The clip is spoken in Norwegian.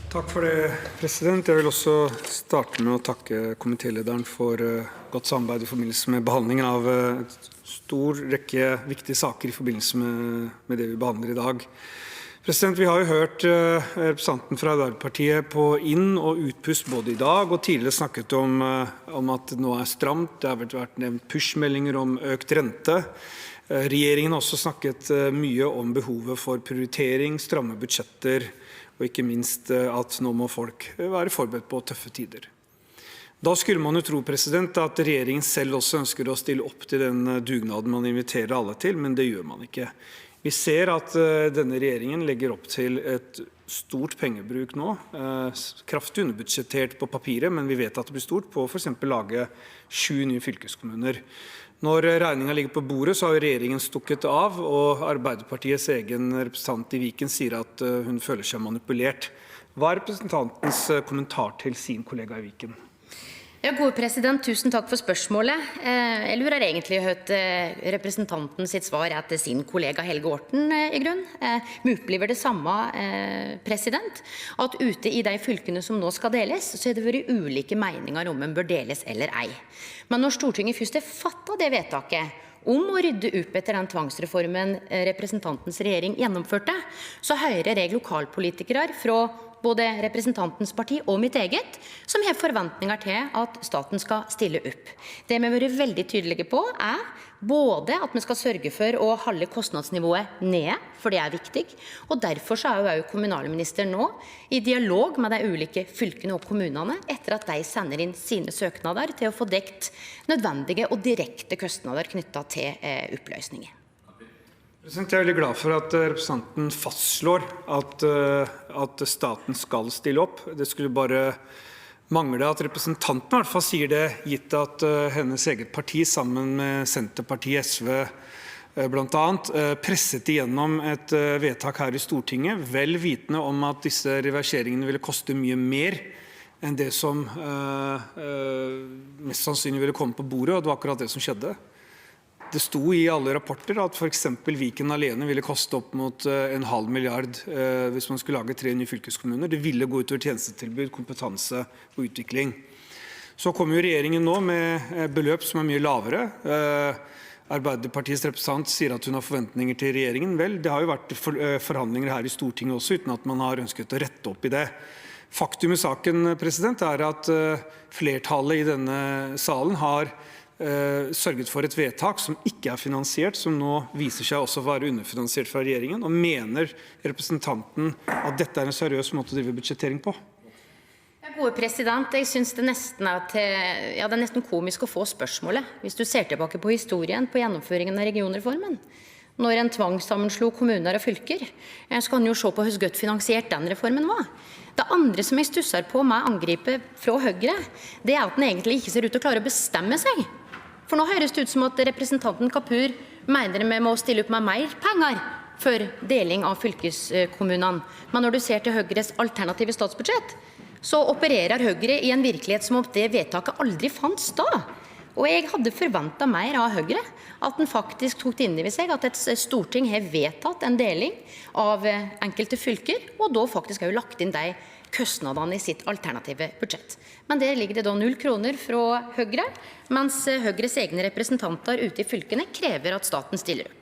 Takk for det, president. Jeg vil også starte med å takke komitélederen for godt samarbeid i forbindelse med behandlingen av stor rekke viktige saker i forbindelse med det vi behandler i dag. President, vi har jo hørt representanten fra Arbeiderpartiet på inn- og utpust både i dag og tidligere snakket om at det nå stramt. Det har vært nevnt pushmeldinger om økt rente. Regjeringen har også snakket mye om behovet for prioritering, stramme budsjetter, og ikke minst at nå må folk være forberedt på tøffe tider. Da skulle man jo tro, president, at regjeringen selv også ønsker å stille opp til den dugnaden man inviterer alle til, men det gjør man ikke. Vi ser at denne regjeringen legger opp til et stort pengebruk nå, kraftig underbudsjettert på papiret, men vi vet at det blir stort på for eksempel lage 7 nye fylkeskommuner. Når regningen ligger på bordet, så har regjeringen stukket av, og Arbeiderpartiets egen representant i Viken sier at hun føler seg manipulert. Hva er representantens kommentar til sin kollega i Viken? Ja, gode president, tusen takk for spørsmålet. Jeg lurer egentlig hørt representanten sitt svar til sin kollega Helge Orten i grunn. Vi opplever det samme, president, at ute i de fylkene som nå skal deles, så det vært ulike meninger om en bør deles eller ei. Men når Stortinget først fattet det vedtaket om å rydde opp etter den tvangsreformen representantens regjering gjennomførte, så hører jeg lokalpolitikere fra både representantens parti og mitt eget, som har forventninger til at staten skal stille opp. Det vi har vært veldig tydelige på både at vi skal sørge for å holde kostnadsnivået nede, for det viktig, og derfor så jo kommunalministeren nå i dialog med de ulike fylkene og kommunene etter at de sender inn sine søknader til å få dekt nødvendige og direkte kostnader knyttet til oppløsninger. Jeg er veldig glad for at representanten fastslår at staten skal stille opp. Det skulle bare mangle at representanten i hvert fall sier det, gitt at hennes eget parti sammen med Senterpartiet, SV blant annet, presset igjennom et vedtak her i Stortinget, vel vitende om at disse reverseringene ville koste mye mer enn det som mest sannsynlig ville komme på bordet, og det var akkurat det som skjedde. Det sto i alle rapporter at for eksempel Viken alene ville koste opp mot 0,5 milliard hvis man skulle lage 3 nye fylkeskommuner. Det ville gå ut over tjenestetilbud, kompetanse og utvikling. Så kommer jo regjeringen nå med beløp som mye lavere. Arbeiderpartiets representant sier at hun har forventninger til regjeringen. Vel, det har jo vært forhandlinger her i Stortinget også, uten at man har ønsket å rette opp i det. Faktum i saken, president, at flertallet i denne salen har sørget for et vedtak som ikke finansiert, som nå viser seg også å være underfinansiert fra regjeringen, og mener representanten at dette en seriøs måte å drive budsjettering på? Gode president, jeg synes det nesten det er nesten komisk å få spørsmålet, hvis du ser tilbake på historien på gjennomføringen av regionreformen. Når en tvangssammenslo kommuner og fylker, så kan jo se på hvor godt finansiert den reformen var. Det andre som jeg stusser på med angripet fra Høyre, det at den egentlig ikke ser ut til å klare å bestemme seg. For nå høres det ut som at representanten Kapur mener vi må stille opp med mer penger for deling av fylkeskommunene. Men når du ser til Høyres alternative statsbudsjett, så opererer Høyre i en virkelighet som om det vedtaket aldri fant sted. Og jeg hadde forventet mer av Høyre, at den faktisk tok inn i seg at et storting har vedtatt en deling av enkelte fylker, og da faktisk har lagt inn de kostnadene i sitt alternative budsjett. Men der ligger det da 0 kroner fra Høyre, mens Høyres egne representanter ute i fylkene krever at staten stiller opp.